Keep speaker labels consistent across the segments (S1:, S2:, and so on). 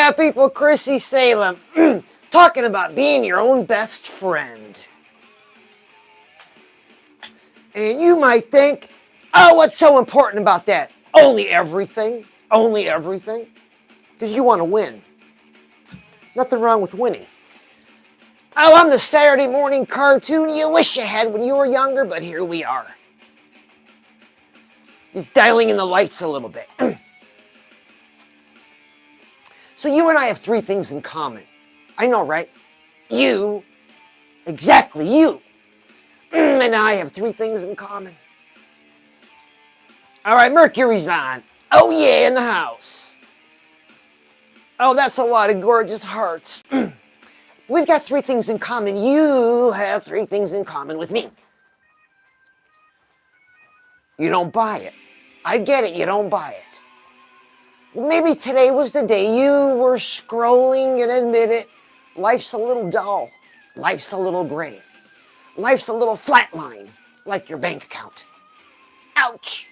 S1: Yeah, people, Chrissy Salem, talking about being your own best friend. And you might think, oh, what's so important about that? Only everything. Only everything. Because you want to win. Nothing wrong with winning. Oh, I'm the Saturday morning cartoon you wish you had when you were younger, but here we are. Just dialing in the lights a little bit. So you and I have three things in common. I know, right? You, exactly you, and I have three things in common. All right, Mercury's on. Oh yeah, in the house. Oh, that's a lot of gorgeous hearts. We've got three things in common. You have three things in common with me. You don't buy it. I get it, you don't buy it. Maybe today was the day you were scrolling and admit it. Life's a little dull. Life's a little gray. Life's a little flatline, like your bank account. Ouch.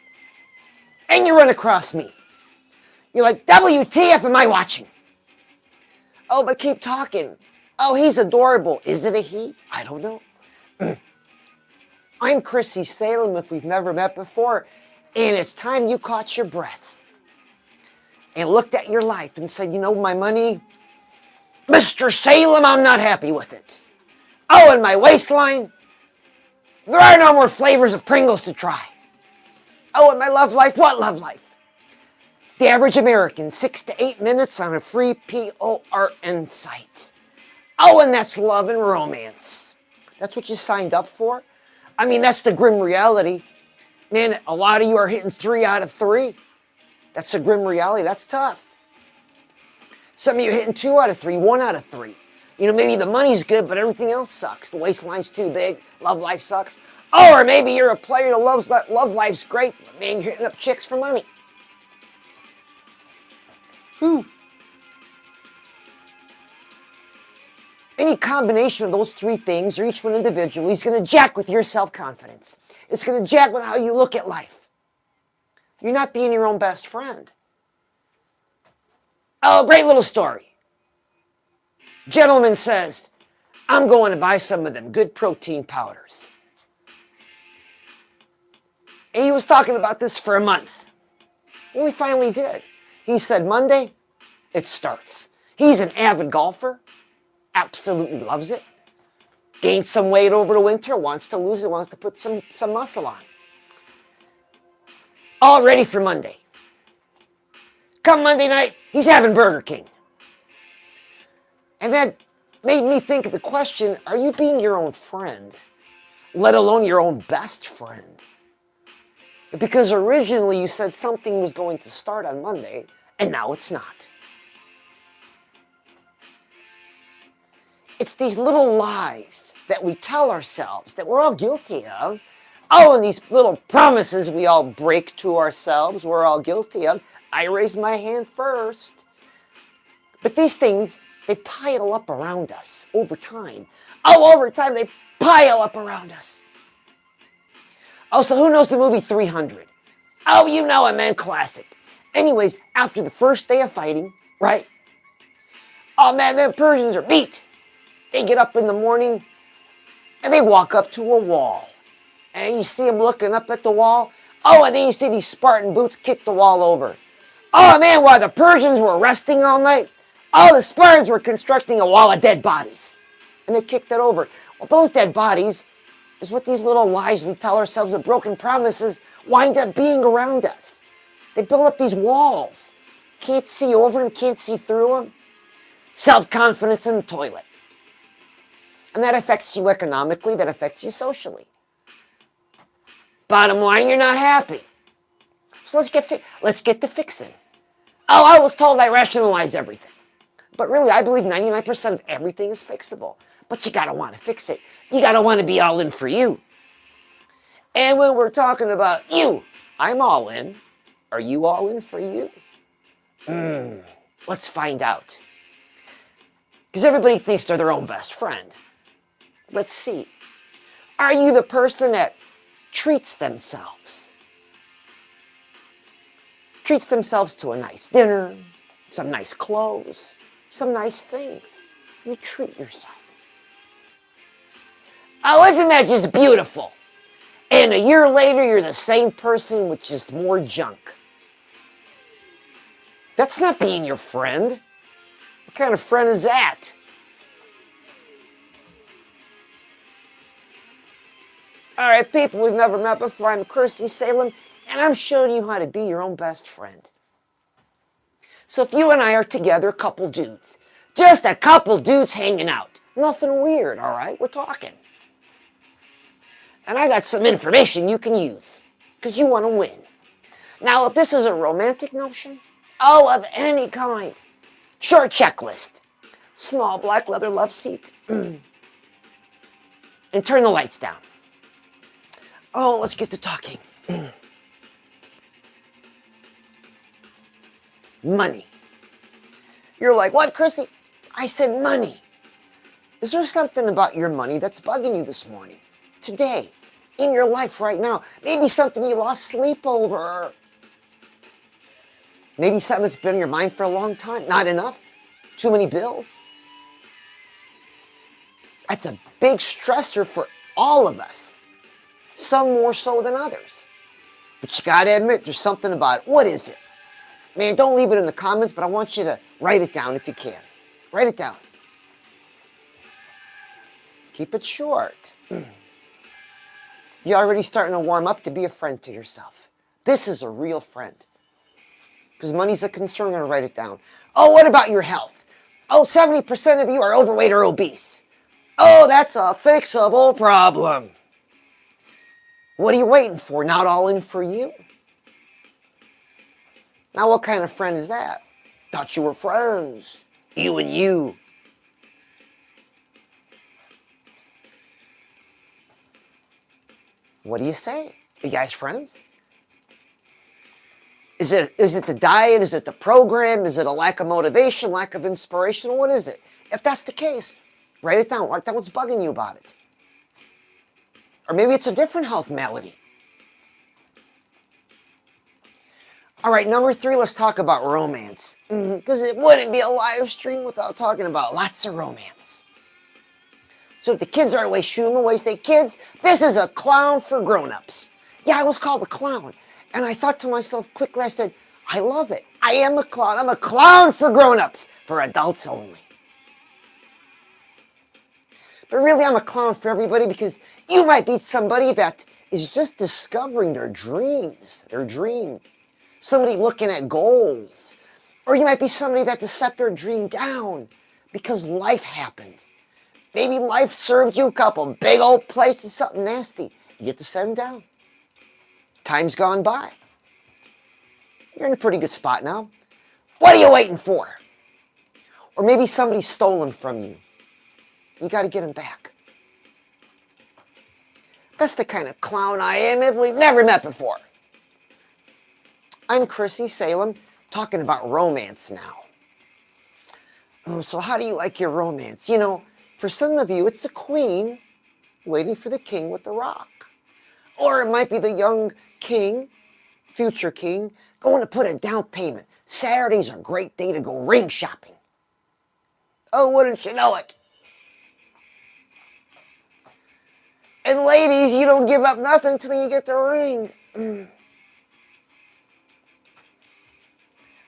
S1: And you run across me. You're like, WTF am I watching? Oh, but keep talking. Oh, he's adorable. Is it a he? I don't know. I'm Chrissy Salem, if we've never met before, and it's time you caught your breath and looked at your life and said, you know, my money, Mr. Salem, I'm not happy with it. Oh, and my waistline, there are no more flavors of Pringles to try. Oh, and my love life, what love life? The average American, 6 to 8 minutes on a free PORN site. Oh, and that's love and romance. That's what you signed up for? I mean, that's the grim reality. Man, a lot of you are hitting 3 out of 3. That's a grim reality. That's tough. Some of you are hitting 2 out of 3, 1 out of 3. You know, maybe the money's good, but everything else sucks. The waistline's too big. Love life sucks. Oh, or maybe you're a player that loves love life's great, but man, you're hitting up chicks for money. Any combination of those three things, or each one individually, is going to jack with your self-confidence. It's going to jack with how you look at life. You're not being your own best friend. Oh, great little story. Gentleman says, I'm going to buy some of them good protein powders. And he was talking about this for a month. Well, he finally did. He said, Monday, it starts. He's an avid golfer. Absolutely loves it. Gained some weight over the winter, wants to lose it, wants to put some muscle on. All ready for Monday. Come Monday night, he's having Burger King. And that made me think of the question, are you being your own friend? Let alone your own best friend? Because originally you said something was going to start on Monday, and now it's not. It's these little lies that we tell ourselves that we're all guilty of. Oh, and these little promises we all break to ourselves we're all guilty of. I raised my hand first. But these things, they pile up around us over time. Oh, over time they pile up around us. Oh, so who knows the movie 300? Oh, you know it, man, classic. Anyways, after the first day of fighting, right? Oh, man, the Persians are beat. They get up in the morning and they walk up to a wall. And you see them looking up at the wall. Oh, and then you see these Spartan boots kick the wall over. Oh, man, while the Persians were resting all night, oh, the Spartans were constructing a wall of dead bodies. And they kicked it over. Well, those dead bodies is what these little lies we tell ourselves of broken promises wind up being around us. They build up these walls. Can't see over them, can't see through them. Self-confidence in the toilet. And that affects you economically, that affects you socially. Bottom line, you're not happy. So let's get to fixing. Oh, I was told I rationalized everything. But really, I believe 99% of everything is fixable. But you gotta want to fix it. You gotta want to be all in for you. And when we're talking about you, I'm all in. Are you all in for you? Let's find out. Because everybody thinks they're their own best friend. Let's see. Are you the person that treats themselves? Treats themselves to a nice dinner, some nice clothes, some nice things. You treat yourself. Oh, isn't that just beautiful? And a year later, you're the same person with just more junk. That's not being your friend. What kind of friend is that? All right, people we've never met before, I'm Chrissy Salem, and I'm showing you how to be your own best friend. So if you and I are together, a couple dudes, just a couple dudes hanging out, nothing weird, all right? We're talking. And I got some information you can use, because you want to win. Now, if this is a romantic notion, oh, of any kind, short checklist, small black leather love seat, and turn the lights down. Oh, let's get to talking. Money. You're like, what, Chrissy? I said money. Is there something about your money that's bugging you this morning, today, in your life right now? Maybe something you lost sleep over. Maybe something that's been in your mind for a long time. Not enough? Too many bills? That's a big stressor for all of us. Some more so than others. But you gotta admit, there's something about it. What is it? Man, don't leave it in the comments, but I want you to write it down if you can. Write it down. Keep it short. You're already starting to warm up to be a friend to yourself. This is a real friend. Because money's a concern, I'm going to write it down. Oh, what about your health? Oh, 70% of you are overweight or obese. Oh, that's a fixable problem. What are you waiting for? Not all in for you? Now, what kind of friend is that? Thought you were friends. You and you. What do you say? Are you guys friends? Is it the diet? Is it the program? Is it a lack of motivation, lack of inspiration? What is it? If that's the case, write it down. Write down what's bugging you about it. Or maybe it's a different health malady. All right, number 3, let's talk about romance. Because it wouldn't be a live stream without talking about lots of romance. So if the kids are away, shoo them away. Say, kids, this is a clown for grown-ups. Yeah, I was called a clown. And I thought to myself quickly, I said, I love it. I am a clown. I'm a clown for grown-ups, for adults only. But really, I'm a clown for everybody because you might be somebody that is just discovering their dreams, their dream. Somebody looking at goals. Or you might be somebody that to set their dream down because life happened. Maybe life served you a couple big old plates of something nasty. You get to set them down. Time's gone by. You're in a pretty good spot now. What are you waiting for? Or maybe somebody's stolen from you. You got to get them back. That's the kind of clown I am if we've never met before. I'm Chrissy Salem, talking about romance now. Oh, so how do you like your romance? You know, for some of you, it's a queen waiting for the king with the rock. Or it might be the young king, future king, going to put a down payment. Saturday's a great day to go ring shopping. Oh, wouldn't you know it? And ladies, you don't give up nothing until you get the ring.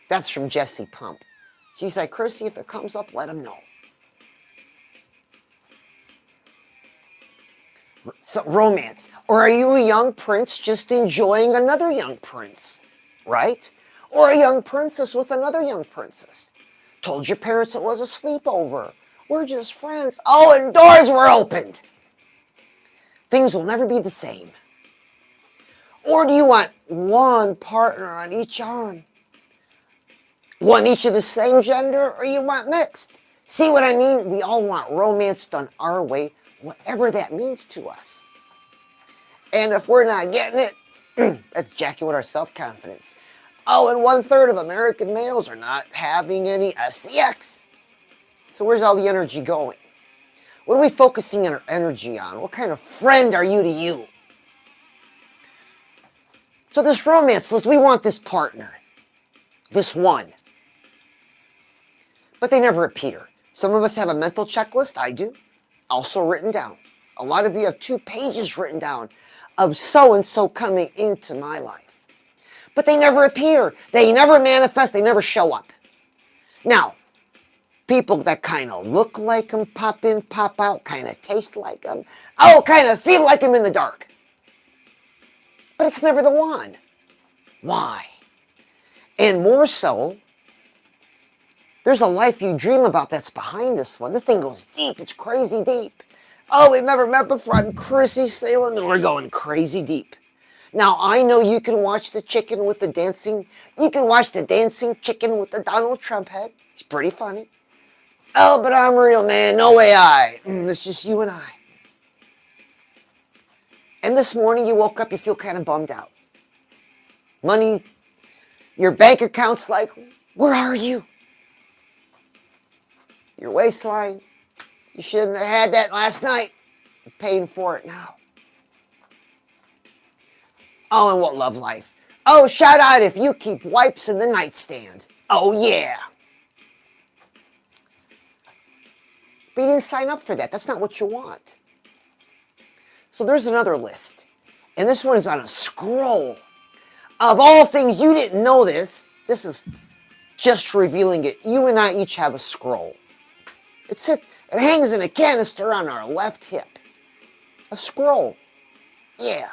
S1: That's from Jessie Pump. She's like, Chrissy, if it comes up, let him know. So, romance. Or are you a young prince just enjoying another young prince? Right? Or a young princess with another young princess. Told your parents it was a sleepover. We're just friends. Oh, and doors were opened. Things will never be the same. Or do you want one partner on each arm? One each of the same gender, or you want mixed? See what I mean? We all want romance done our way, whatever that means to us. And if we're not getting it, that's jacking with our self-confidence. Oh, and 1/3 of American males are not having any SCX. So where's all the energy going? What are we focusing our energy on? What kind of friend are you to you? So this romance list, we want this partner. This one. but they never appear. Some of us have a mental checklist. I do. Also written down. A lot of you have 2 pages written down of so-and-so coming into my life. But they never appear. They never manifest. They never show up. Now, people that kind of look like them, pop in, pop out, kind of taste like them. Oh, kind of feel like them in the dark. But it's never the one. Why? And more so, there's a life you dream about that's behind this one. This thing goes deep. It's crazy deep. Oh, we've never met before. I'm Chrissy Salem, and we're going crazy deep. Now, I know you can watch the chicken with the dancing. You can watch the dancing chicken with the Donald Trump head. It's pretty funny. Oh, but I'm real, man. No AI. It's just you and I. And this morning you woke up, you feel kind of bummed out. Money, your bank account's like, where are you? Your waistline, you shouldn't have had that last night. You're paying for it now. Oh, and what love life? Oh, shout out if you keep wipes in the nightstand. Oh, yeah. But you didn't sign up for that. That's not what you want. So there's another list. And this one is on a scroll. Of all things, you didn't know this. This is just revealing it. You and I each have a scroll. It hangs in a canister on our left hip. A scroll. Yeah.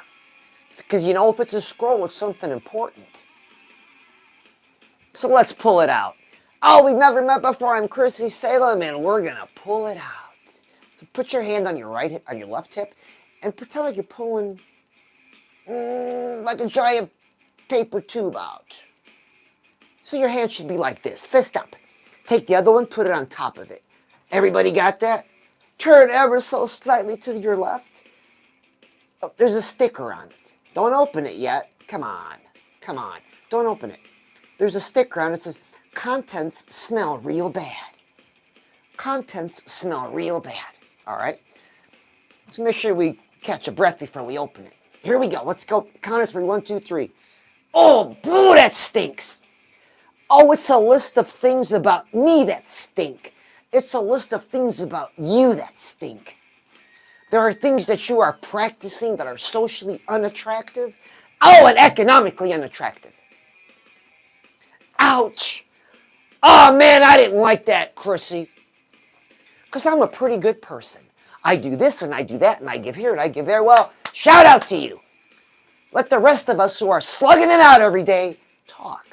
S1: Because you know if it's a scroll, it's something important. So let's pull it out. Oh, we've never met before. I'm Chrissy Salem, and we're going to pull it out. So put your hand on your left hip, and pretend like you're pulling like a giant paper tube out. So your hand should be like this, fist up. Take the other one, put it on top of it. Everybody got that? Turn ever so slightly to your left. Oh, there's a sticker on it. Don't open it yet. Come on. Come on. Don't open it. There's a sticker on it that says, contents smell real bad. Contents smell real bad. All right? Let's make sure we catch a breath before we open it. Here we go. Let's go. Count of 3. 1, 2, 3. Oh, boo, that stinks. Oh, it's a list of things about me that stink. It's a list of things about you that stink. There are things that you are practicing that are socially unattractive. Oh, and economically unattractive. Ouch. Oh, man, I didn't like that, Chrissy. Because I'm a pretty good person. I do this and I do that and I give here and I give there. Well, shout out to you. Let the rest of us who are slugging it out every day talk.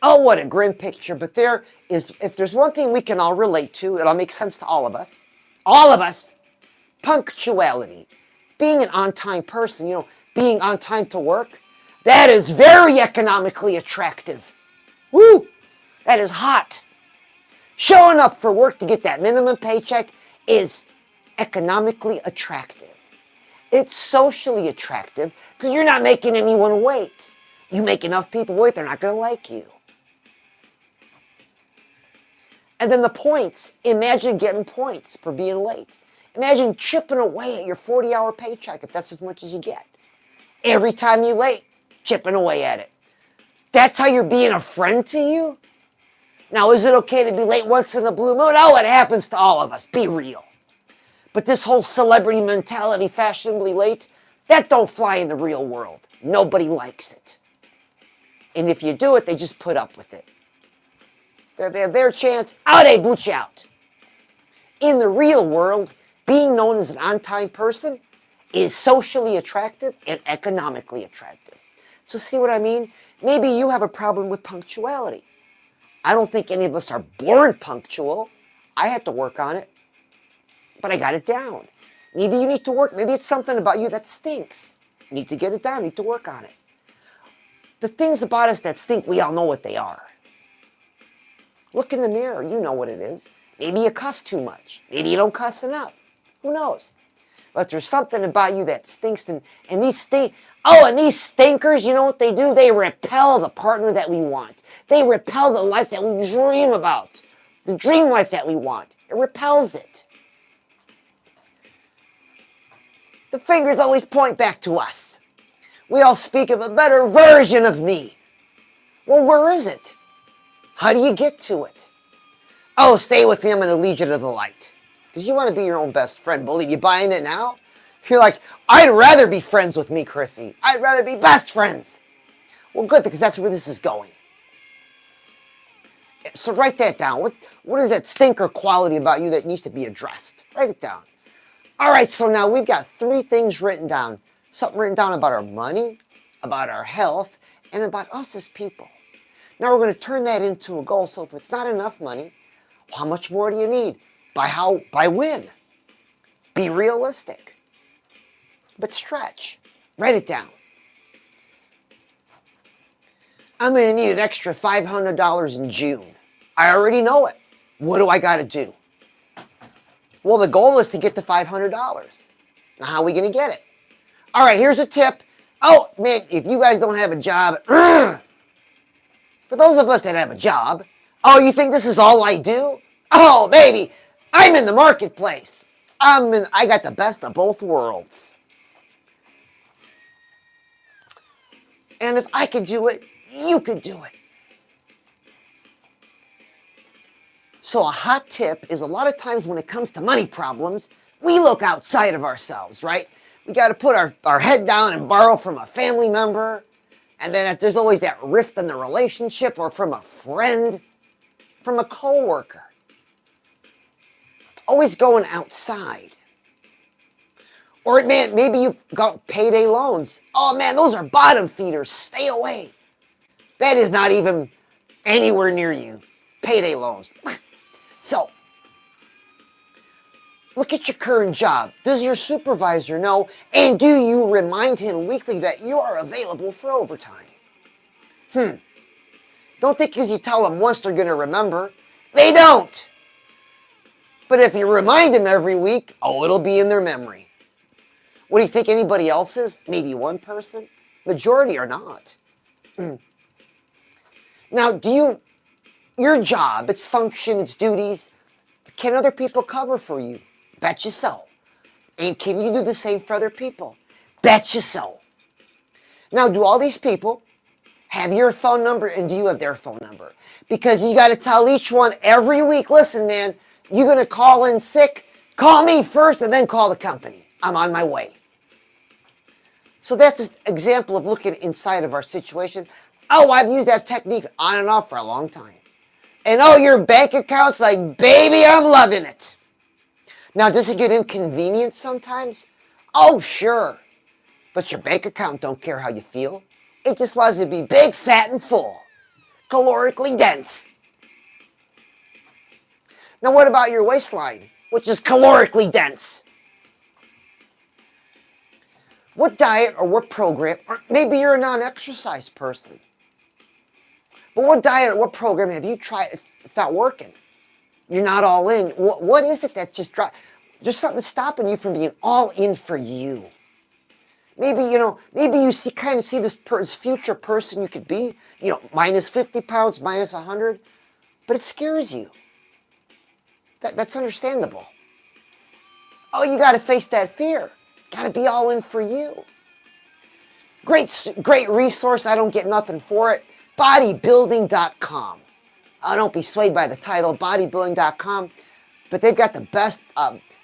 S1: Oh, what a grim picture. But if there's one thing we can all relate to, it'll make sense to all of us, punctuality. Being an on-time person, being on time to work, that is very economically attractive. Woo! That is hot. Showing up for work to get that minimum paycheck is economically attractive. It's socially attractive because you're not making anyone wait. You make enough people wait, they're not going to like you. And then the points. Imagine getting points for being late. Imagine chipping away at your 40-hour paycheck if that's as much as you get. Every time you're late, chipping away at it. That's how you're being a friend to you? Now, is it okay to be late once in a blue moon? Oh, it happens to all of us. Be real. But this whole celebrity mentality, fashionably late, that don't fly in the real world. Nobody likes it. And if you do it, they just put up with it. They have their chance. Oh, they boot you out. In the real world, being known as an on-time person is socially attractive and economically attractive. So see what I mean? Maybe you have a problem with punctuality. I don't think any of us are born punctual. I had to work on it. But I got it down. Maybe you need to work. Maybe it's something about you that stinks. You need to get it down. You need to work on it. The things about us that stink, we all know what they are. Look in the mirror. You know what it is. Maybe you cuss too much. Maybe you don't cuss enough. Who knows? But there's something about you that stinks. And these stinkers, you know what they do? They repel the partner that we want. They repel the life that we dream about. The dream life that we want. It repels it. The fingers always point back to us. We all speak of a better version of me. Well, where is it? How do you get to it? Oh, stay with me. I'm going to lead you to the light. Because you want to be your own best friend. Believe you buying it now? You're like, I'd rather be friends with me, Chrissy. I'd rather be best friends. Well, good, because that's where this is going. So write that down. What is that stinker quality about you that needs to be addressed? Write it down. All right, so now we've got 3 things written down. Something written down about our money, about our health, and about us as people. Now we're going to turn that into a goal. So if it's not enough money, well, how much more do you need? By when? Be realistic. But stretch. Write it down. I'm going to need an extra $500 in June. I already know it. What do I got to do? Well, the goal is to get the $500. Now, how are we going to get it? All right, here's a tip. Oh, man, if you guys don't have a job, for those of us that have a job, oh, you think this is all I do? Oh, baby, I'm in the marketplace. I got the best of both worlds. And if I could do it, you could do it. So a hot tip is a lot of times when it comes to money problems, we look outside of ourselves, right? We got to put our head down and borrow from a family member. And then there's always that rift in the relationship, or from a friend, from a coworker. Always going outside. Or man, maybe you got payday loans. Oh man, those are bottom feeders. Stay away. That is not even anywhere near you. Payday loans. So, look at your current job. Does your supervisor know? And do you remind him weekly that you are available for overtime? Don't think because you tell them once they're going to remember. They don't. But if you remind them every week, oh, it'll be in their memory. What do you think anybody else is? Maybe one person? Majority are not. Now, your job, its function, its duties, can other people cover for you? Bet you so. And can you do the same for other people? Bet you so. Now, do all these people have your phone number, and do you have their phone number? Because you got to tell each one every week, listen, man, you're going to call in sick, call me first and then call the company. I'm on my way. So that's an example of looking inside of our situation. Oh, I've used that technique on and off for a long time. And oh, your bank account's like, baby, I'm loving it. Now, does it get inconvenient sometimes? Oh, sure. But your bank account don't care how you feel. It just wants to be big, fat, and full. Calorically dense. Now, what about your waistline, which is calorically dense? What diet or what program, or maybe you're a non-exercise person, but what diet or what program have you tried? It's not working. You're not all in. What is it that's just there's something stopping you from being all in for you? Maybe, maybe you kind of see this future person you could be, minus 50 pounds, minus 100, but it scares you. That's understandable. Oh, you got to face that fear. Got to be all in for you. Great resource. I don't get nothing for it. Bodybuilding.com. Don't be swayed by the title, bodybuilding.com. But they've got the best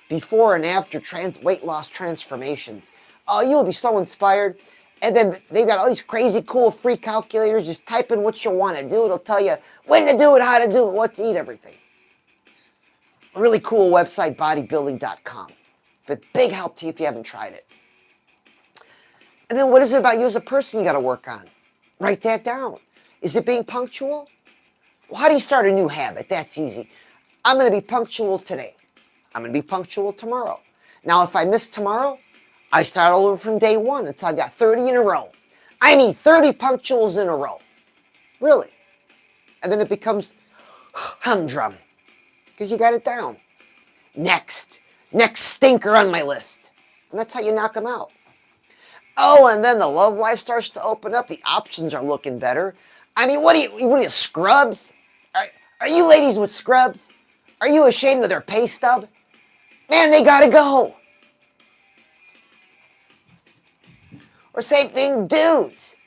S1: before and after weight loss transformations. Oh, you'll be so inspired. And then they've got all these crazy cool free calculators. Just type in what you want to do. It'll tell you when to do it, how to do it, what to eat, everything. A really cool website, bodybuilding.com. But big help to you if you haven't tried it. And then what is it about you as a person you got to work on? Write that down. Is it being punctual? Well, how do you start a new habit? That's easy. I'm going to be punctual today. I'm going to be punctual tomorrow. Now, if I miss tomorrow, I start all over from day one until I've got 30 in a row. I need 30 punctuals in a row. Really. And then it becomes humdrum. Because you got it down. Next stinker on my list. And that's how you knock them out. Oh, and then the love life starts to open up. The options are looking better. I mean, what are you, scrubs? Are you ladies with scrubs? Are you ashamed of their pay stub? Man, they gotta go. Or same thing, dudes.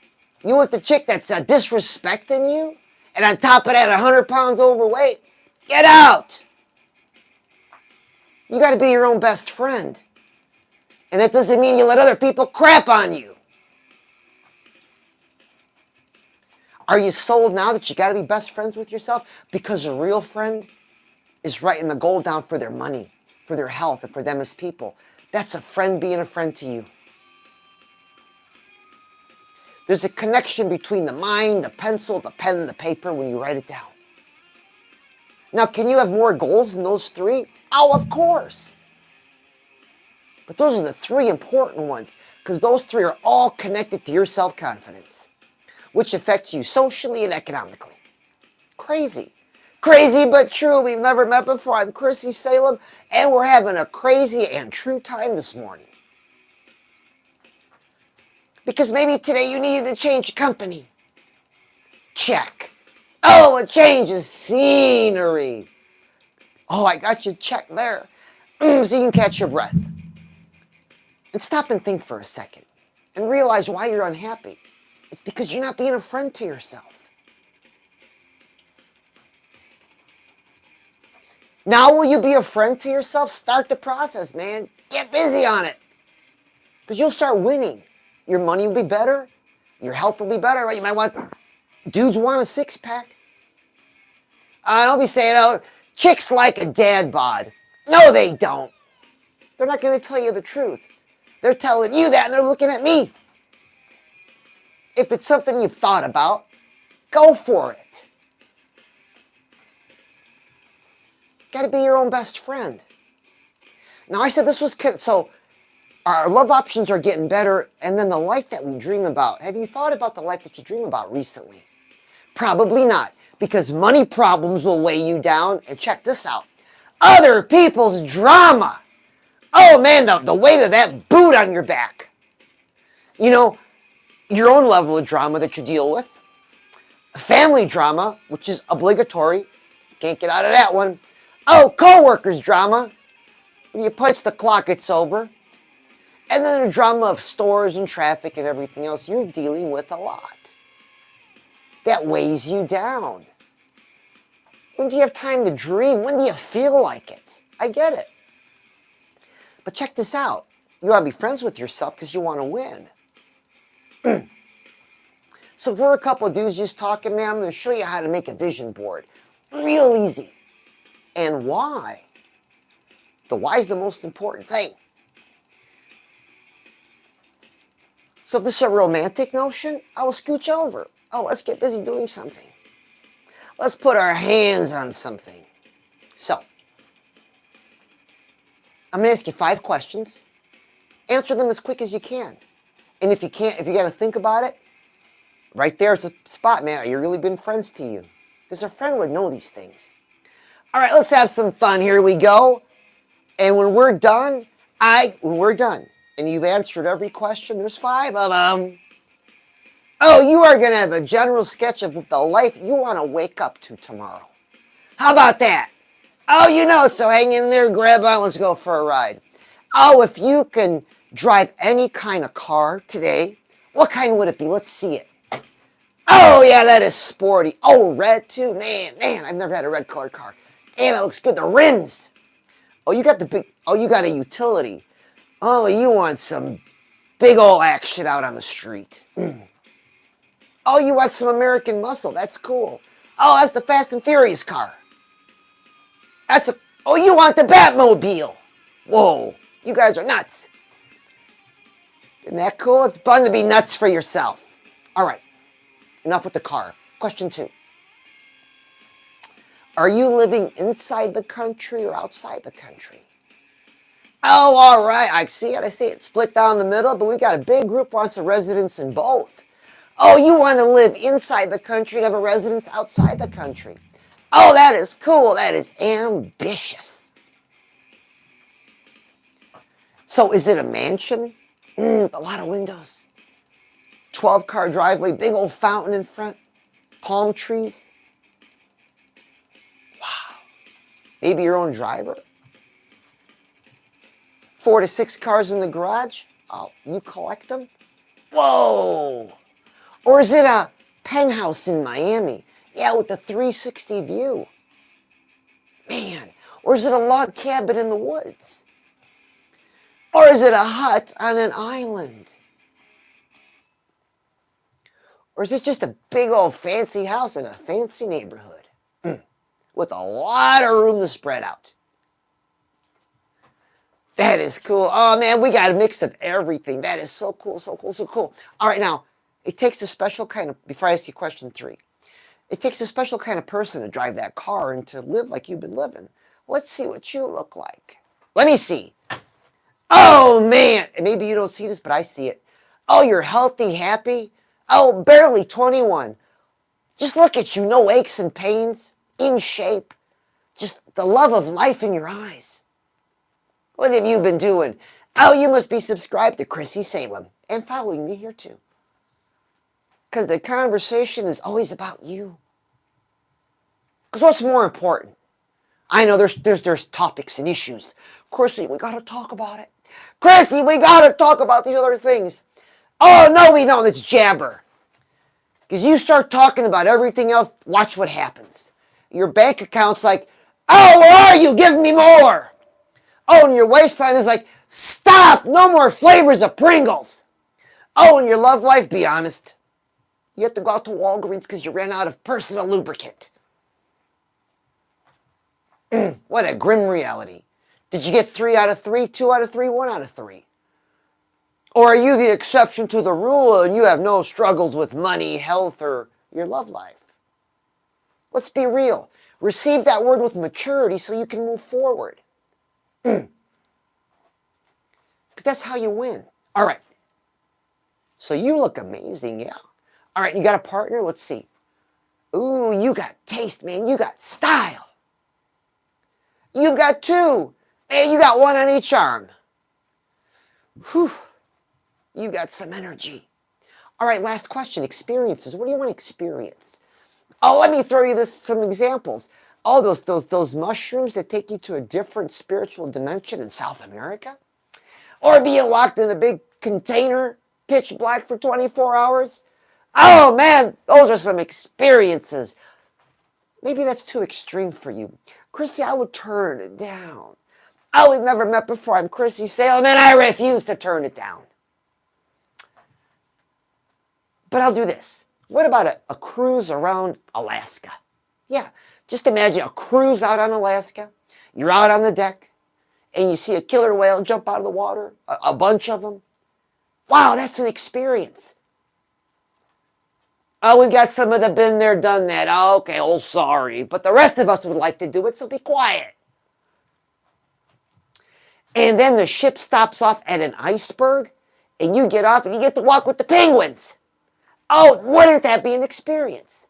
S1: You want the chick that's disrespecting you? And on top of that, 100 pounds overweight? Get out! You gotta be your own best friend. And that doesn't mean you let other people crap on you. Are you sold now that you gotta be best friends with yourself? Because a real friend is writing the goal down for their money, for their health, and for them as people. That's a friend being a friend to you. There's a connection between the mind, the pencil, the pen, and the paper when you write it down. Now, can you have more goals than those three? Oh, of course. But those are the three important ones, because those three are all connected to your self-confidence, which affects you socially and economically. Crazy. Crazy but true. We've never met before. I'm Chrissy Salem, and we're having a crazy and true time this morning. Because maybe today you needed to change your company. Check. Oh, a change of scenery. Oh, I got you checked there. So you can catch your breath. And stop and think for a second. And realize why you're unhappy. It's because you're not being a friend to yourself. Now will you be a friend to yourself? Start the process, man. Get busy on it. Because you'll start winning. Your money will be better. Your health will be better. Right? You might want... Dudes want a six-pack. Don't be saying, oh, chicks like a dad bod. No, they don't. They're not going to tell you the truth. They're telling you that, and they're looking at me. If it's something you've thought about, go for it. Got to be your own best friend. Now, I said this was... So, our love options are getting better, and then the life that we dream about. Have you thought about the life that you dream about recently? Probably not, because money problems will weigh you down. And check this out. Other people's drama. Oh, man, the weight of that boot on your back. You know, your own level of drama that you deal with. Family drama, which is obligatory. Can't get out of that one. Oh, co-workers drama. When you punch the clock, it's over. And then the drama of stores and traffic and everything else. You're dealing with a lot. That weighs you down. When do you have time to dream? When do you feel like it? I get it. But check this out. You ought to be friends with yourself because you want to win. So if we're a couple of dudes just talking, man, I'm going to show you how to make a vision board. Real easy. And why? The why is the most important thing. So if this is a romantic notion, I will scooch over. Oh, let's get busy doing something. Let's put our hands on something. So, I'm going to ask you 5 questions. Answer them as quick as you can. And if you can't, if you got to think about it, right there's a spot, man. Are you really been friends to you? Because a friend would know these things. All right, let's have some fun. Here we go. And when we're done, and you've answered every question, there's 5 of them. Oh, you are going to have a general sketch of the life you want to wake up to tomorrow. How about that? Oh, you know, so hang in there, grab on, let's go for a ride. Oh, if you can drive any kind of car today, what kind would it be? Let's see it. Oh, yeah, that is sporty. Oh, red too? Man, I've never had a red colored car. Man, that looks good. The rims. Oh, you got a utility. Oh, you want some big old action out on the street. Oh, you want some American muscle. That's cool. Oh, that's the Fast and Furious car. Oh, you want the Batmobile. Whoa, you guys are nuts. Isn't that cool? It's fun to be nuts for yourself. All right, enough with the car. Question 2. Are you living inside the country or outside the country? Oh, all right, I see it. Split down the middle, but we got a big group wants a residence in both. Oh, you want to live inside the country and have a residence outside the country. Oh, that is cool. That is ambitious. So is it a mansion? With a lot of windows. 12-car driveway, big old fountain in front. Palm trees. Wow. Maybe your own driver. 4 to 6 cars in the garage. Oh, you collect them? Whoa. Or is it a penthouse in Miami? Yeah, with the 360 view. Man. Or is it a log cabin in the woods? Or is it a hut on an island? Or is it just a big old fancy house in a fancy neighborhood? With a lot of room to spread out. That is cool. Oh man, we got a mix of everything. That is so cool, so cool, so cool. All right, now, it takes a special kind of, before I ask you question 3, it takes a special kind of person to drive that car and to live like you've been living. Let's see what you look like. Let me see. Oh man, and maybe you don't see this, but I see it. Oh, you're healthy, happy. Oh, barely 21. Just look at you, no aches and pains, in shape. Just the love of life in your eyes. What have you been doing? Oh, you must be subscribed to Chrissy Salem and following me here too. Because the conversation is always about you. Because what's more important? I know there's topics and issues. Chrissy, we got to talk about it. Chrissy, we got to talk about these other things. Oh, no, we don't. It's jabber. Because you start talking about everything else, watch what happens. Your bank account's like, oh, where are you? Give me more. Oh, and your waistline is like, stop, no more flavors of Pringles. Oh, and your love life, be honest. You have to go out to Walgreens because you ran out of personal lubricant. What a grim reality. Did you get 3 out of 3, 2 out of 3, 1 out of 3? Or are you the exception to the rule and you have no struggles with money, health, or your love life? Let's be real. Receive that word with maturity so you can move forward. Because that's how you win. All right. So you look amazing, yeah. All right, you got a partner? Let's see. Ooh, you got taste, man. You got style. You've got 2. And you got 1 on each arm. Whew. You got some energy. All right, last question. Experiences. What do you want to experience? Oh, let me throw you some examples. Oh, those mushrooms that take you to a different spiritual dimension in South America? Or being locked in a big container, pitch black for 24 hours? Oh, man, those are some experiences. Maybe that's too extreme for you. Chrissy, I would turn it down. Oh, we've never met before. I'm Chrissy Salem, and I refuse to turn it down. But I'll do this. What about a cruise around Alaska? Yeah, just imagine a cruise out on Alaska. You're out on the deck, and you see a killer whale jump out of the water, a bunch of them. Wow, that's an experience. Oh, we've got some of the been there, done that. Oh, okay, oh, sorry. But the rest of us would like to do it, so be quiet. And then the ship stops off at an iceberg, and you get off and you get to walk with the penguins. Oh, wouldn't that be an experience?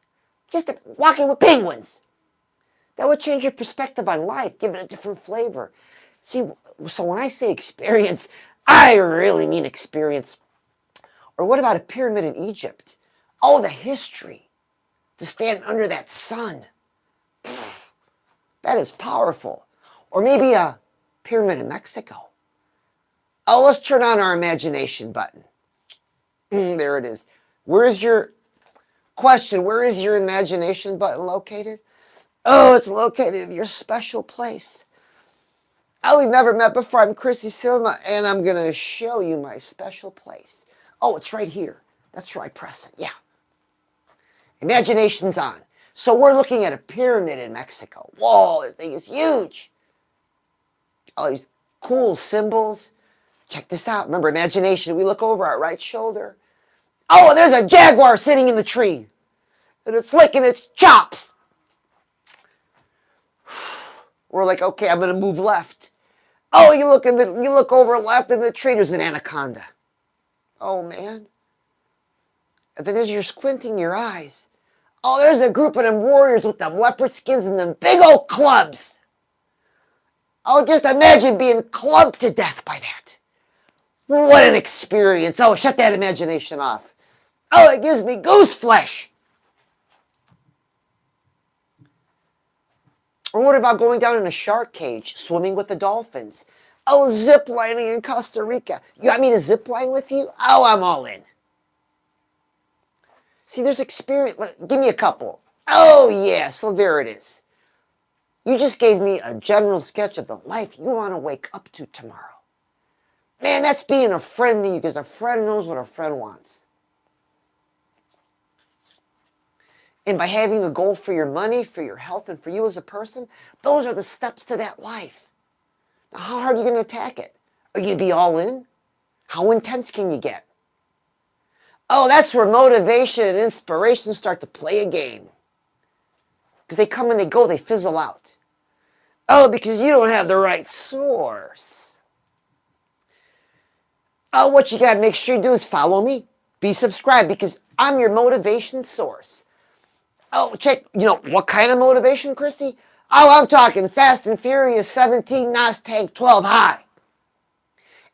S1: Just walking with penguins. That would change your perspective on life, give it a different flavor. See, so when I say experience, I really mean experience. Or what about a pyramid in Egypt? Oh, the history. To stand under that sun. Pfft, that is powerful. Or maybe a pyramid in Mexico. Oh, let's turn on our imagination button. There it is. Where is your imagination button located? Oh, it's located in your special place. Oh, we've never met before. I'm Chrissy Salem, and I'm going to show you my special place. Oh, it's right here. That's right, press it. Yeah. Imagination's on. So we're looking at a pyramid in Mexico. Whoa, this thing is huge. All these cool symbols. Check this out. Remember, imagination. We look over our right shoulder. Oh, and there's a jaguar sitting in the tree. And it's licking its chops. We're like, okay, I'm going to move left. Oh, you look over left in the tree, there's an anaconda. Oh, man. And then as you're squinting your eyes, oh, there's a group of them warriors with them leopard skins and them big old clubs. Oh, just imagine being clubbed to death by that. What an experience. Oh, shut that imagination off. Oh, it gives me goose flesh. Or what about going down in a shark cage, swimming with the dolphins? Oh, zip lining in Costa Rica. You want me to zip line with you? Oh, I'm all in. See, there's experience. Give me a couple. Oh, yeah, so there it is. You just gave me a general sketch of the life you want to wake up to tomorrow. Man, that's being a friend to you, because a friend knows what a friend wants. And by having a goal for your money, for your health, and for you as a person, those are the steps to that life. Now, how hard are you going to attack it? Are you going to be all in? How intense can you get? Oh, that's where motivation and inspiration start to play a game. Because they come and they go, they fizzle out. Oh, because you don't have the right source. Oh, what you got to make sure you do is follow me. Be subscribed, because I'm your motivation source. Oh, check, what kind of motivation, Chrissy? Oh, I'm talking Fast and Furious 17, NOS Tank 12 high.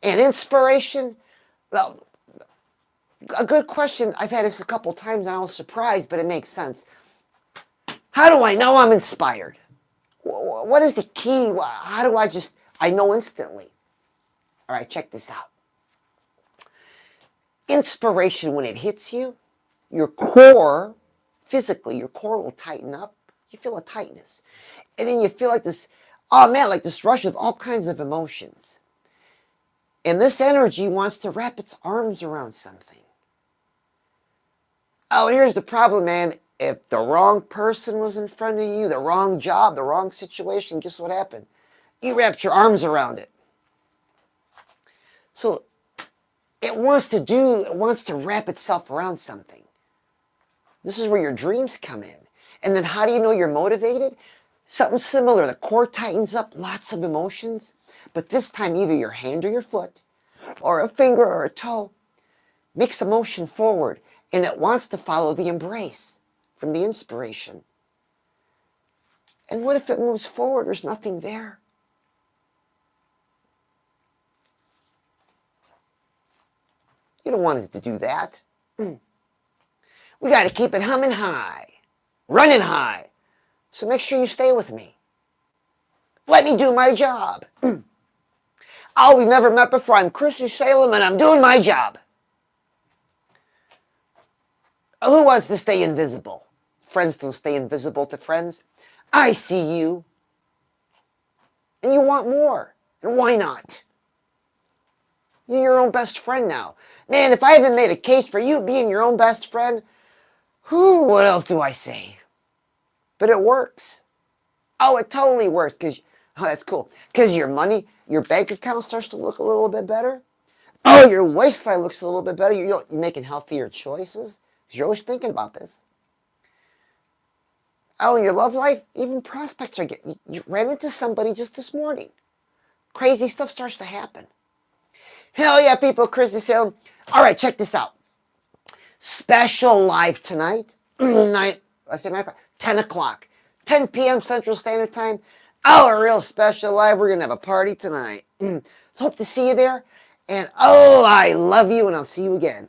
S1: And inspiration, well, a good question. I've had this a couple times and I was surprised, but it makes sense. How do I know I'm inspired? What is the key? How do I know instantly? All right, check this out. Inspiration, when it hits you, your core, physically, your core will tighten up. You feel a tightness. And then you feel like this, oh man, like this rush of all kinds of emotions. And this energy wants to wrap its arms around something. Oh, and here's the problem, man. If the wrong person was in front of you, the wrong job, the wrong situation, guess what happened? You wrapped your arms around it. So it wants to wrap itself around something. This is where your dreams come in. And then how do you know you're motivated? Something similar. The core tightens up, lots of emotions. But this time, either your hand or your foot, or a finger or a toe, makes a motion forward. And it wants to follow the embrace from the inspiration. And what if it moves forward? There's nothing there. You don't want it to do that. We got to keep it humming high, running high. So make sure you stay with me. Let me do my job. Oh, we've never met before. I'm Chrissy Salem and I'm doing my job. Who wants to stay invisible? Friends don't stay invisible to friends. I see you. And you want more. And why not? You're your own best friend now. Man, if I haven't made a case for you being your own best friend, what else do I say? But it works. Oh, it totally works. That's cool. Because your money, your bank account starts to look a little bit better. Oh, your lifestyle looks a little bit better. You're making healthier choices. Because you're always thinking about this. Oh, in your love life, even prospects are getting... You ran into somebody just this morning. Crazy stuff starts to happen. Hell yeah, people. Chrissy Salem. All right, check this out. Special live tonight. 10 o'clock. 10 p.m. Central Standard Time. Oh, a real special live. We're going to have a party tonight. So hope to see you there. And oh, I love you, and I'll see you again.